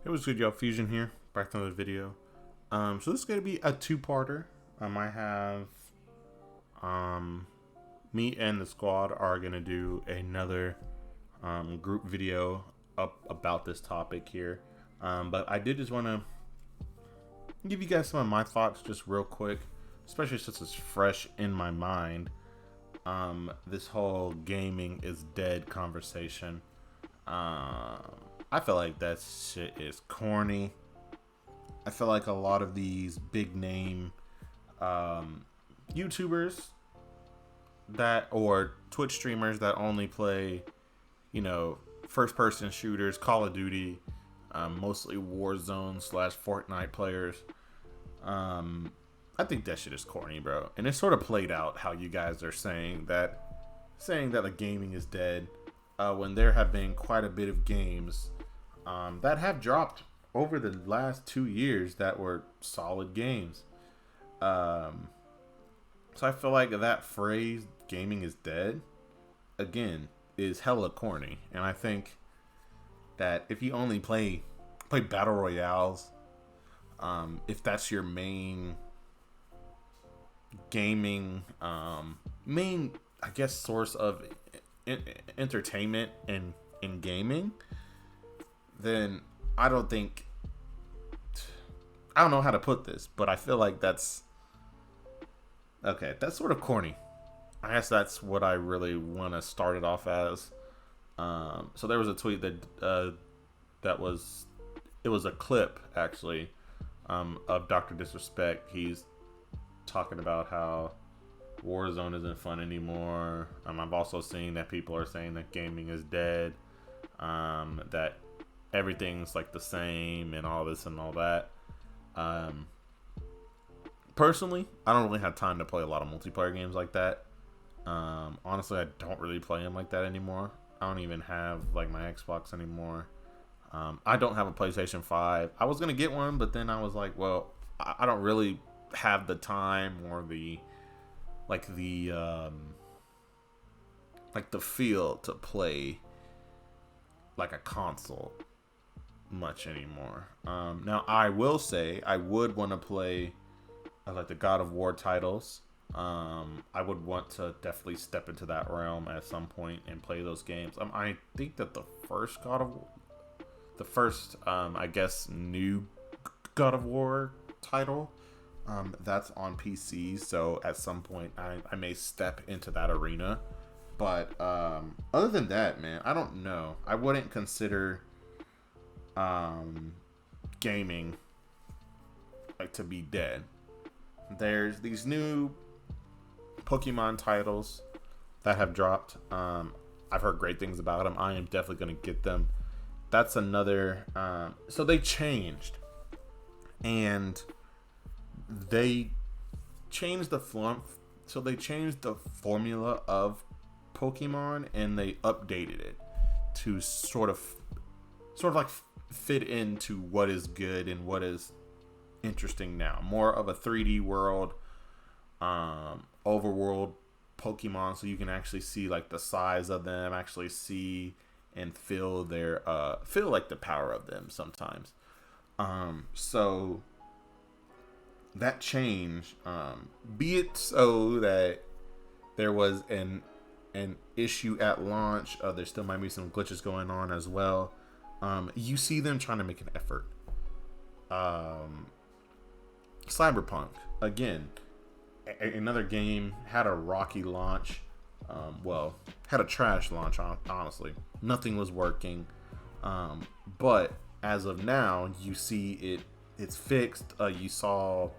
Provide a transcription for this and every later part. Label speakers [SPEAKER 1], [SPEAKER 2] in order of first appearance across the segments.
[SPEAKER 1] It was good, y'all. Fusion here, back to another video. So this is gonna be a two-parter. I have me and the squad are gonna do another group video up about this topic here. But I did just want to give you guys some of my thoughts just real quick, especially since it's fresh in my mind. This whole gaming is dead conversation. I feel like that shit is corny. I feel like a lot of these big name YouTubers that or Twitch streamers that only play, first person shooters, Call of Duty, mostly Warzone / Fortnite players. I think that shit is corny, bro. And it sort of played out how you guys are saying that the gaming is dead, when there have been quite a bit of games that have dropped over the last 2 years that were solid games. So I feel like that phrase, gaming is dead, again, is hella corny. And I think that if you only play battle royales, if that's your main gaming, I guess, source of entertainment in gaming, then I don't know how to put this, but I feel like that's sort of corny. I guess that's what I really want to start it off as. So there was a tweet that was a clip actually, of Dr. Disrespect. He's talking about how Warzone isn't fun anymore. I've also seen that people are saying that gaming is dead, that everything's like the same and all this and all that. Personally, I don't really have time to play a lot of multiplayer games like that. Honestly, I don't really play them like that anymore. I don't even have like my Xbox anymore. I don't have a PlayStation 5. I was gonna get one, but then I was like, well, I don't really have the time or the feel to play like a console much anymore. Now I will say I would want to play like the God of War titles. I would want to definitely step into that realm at some point and play those games. I think that the first I guess new God of War title, that's on PC, so at some point I may step into that arena. But other than that, man, I don't know. I wouldn't consider gaming like to be dead. There's these new Pokemon titles that have dropped. I've heard great things about them. I am definitely going to get them. That's another. So they changed, and they changed the So they changed the formula of Pokemon, and they updated it to sort of like fit into what is good and what is interesting now. More of a 3D world, overworld Pokemon, so you can actually see like the size of them, actually see and feel their feel like the power of them sometimes. So that change, be it so that there was an issue at launch, there still might be some glitches going on as well. You see them trying to make an effort. Cyberpunk, again, another game, had a rocky launch. Had a trash launch, honestly. Nothing was working. But as of now, you see it's fixed. You saw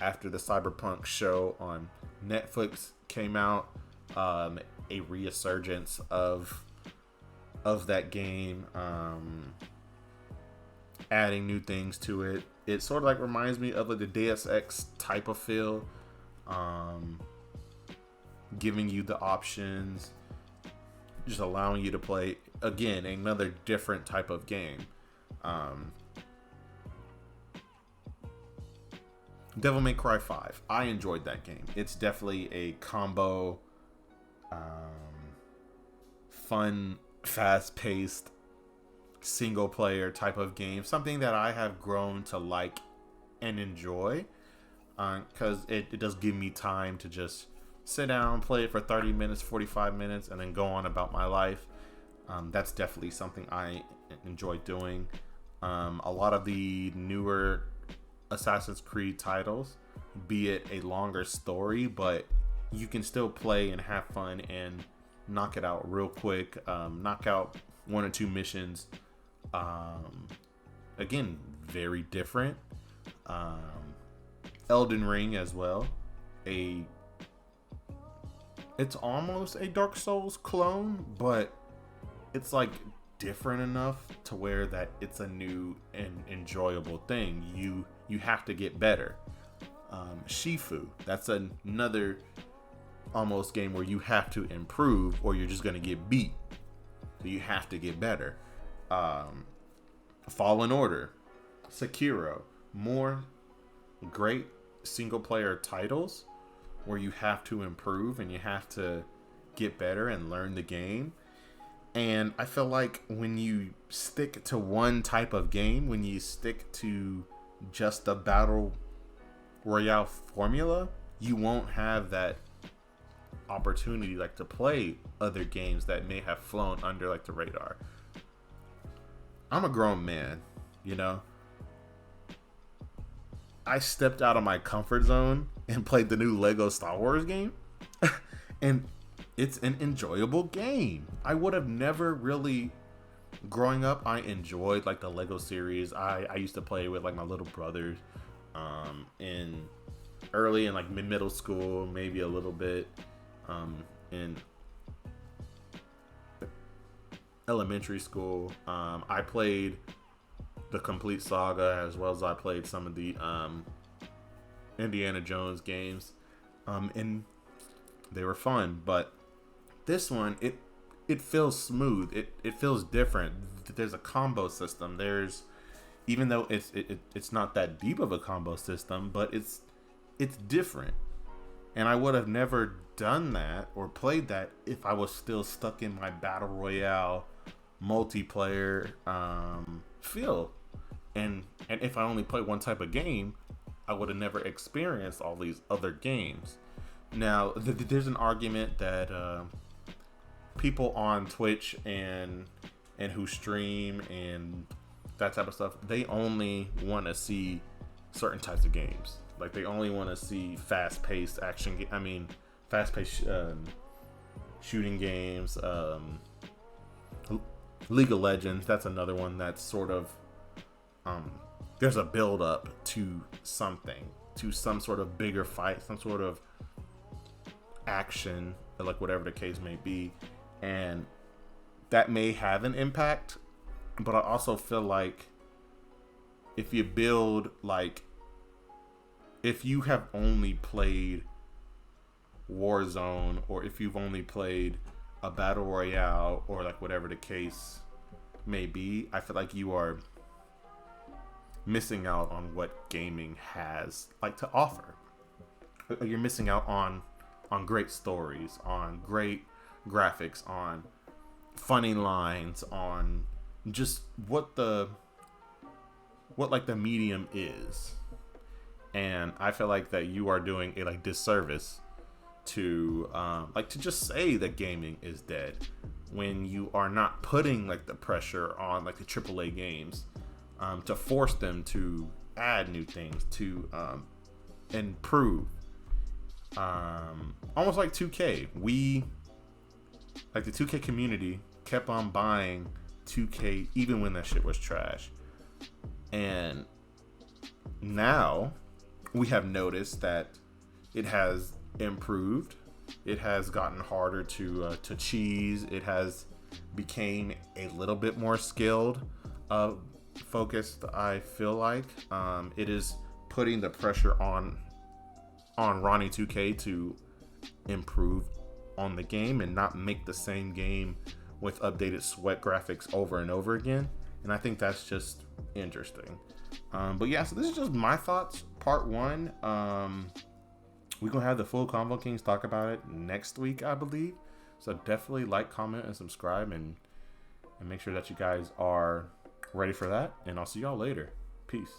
[SPEAKER 1] after the Cyberpunk show on Netflix came out, a resurgence of that game, adding new things to it. It sort of like reminds me of like the Deus Ex type of feel, giving you the options, just allowing you to play, again, another different type of game. Devil May Cry 5. I enjoyed that game. It's definitely a combo, fun, fast-paced single player type of game, something that I have grown to like and enjoy, because it does give me time to just sit down, play it for 30 minutes, 45 minutes, and then go on about my life. That's definitely something I enjoy doing. A lot of the newer Assassin's Creed titles, be it a longer story, but you can still play and have fun and knock it out real quick, knock out 1 or 2 missions. Again, very different. Elden Ring as well. It's almost a Dark Souls clone, but it's like different enough to where that it's a new and enjoyable thing. You have to get better. Shifu, that's another almost game where you have to improve or you're just gonna get beat. So you have to get better. Fallen Order, Sekiro, more great single player titles where you have to improve and you have to get better and learn the game. And I feel like when you stick to one type of game, when you stick to just the battle royale formula, you won't have that opportunity like to play other games that may have flown under like the radar. I'm a grown man, you know. I stepped out of my comfort zone and played the new Lego Star Wars game. And it's an enjoyable game. I would have never really, growing up, I enjoyed like the Lego series. I used to play with like my little brothers in early and like middle school, maybe a little bit in elementary school. I played the complete saga as well as I played some of the Indiana Jones games, and they were fun. But this one, it feels smooth. It feels different. There's a combo system. There's, even though it's not that deep of a combo system, but it's different. And I would have never done that or played that if I was still stuck in my battle royale multiplayer feel. And if I only played one type of game, I would have never experienced all these other games. Now, there's an argument that people on Twitch and who stream and that type of stuff, they only want to see certain types of games. Like they only want to see fast-paced action. Fast-paced shooting games. League of Legends. That's another one that's sort of there's a build-up to something, to some sort of bigger fight, some sort of action, like whatever the case may be, and that may have an impact. But I also feel like if you build, like, if you have only played Warzone, or if you've only played a battle royale, or like whatever the case may be, I feel like you are missing out on what gaming has like to offer. You're missing out on great stories, on great graphics, on funny lines, on just what the medium is. And I feel like that you are doing a like disservice to to just say that gaming is dead when you are not putting like the pressure on like the AAA games to force them to add new things, to improve. Almost like 2K. The 2K community kept on buying 2K even when that shit was trash. And now we have noticed that it has improved. It has gotten harder to cheese. It has became a little bit more skilled, focused. I feel like it is putting the pressure on Ronnie 2K to improve on the game and not make the same game with updated sweat graphics over and over again. And I think that's just interesting. But yeah, so this is just my thoughts, part 1. We're gonna have the full Convo Kingz talk about it next week, I believe. So definitely like, comment, and subscribe, and and make sure that you guys are ready for that. And I'll see y'all later. Peace.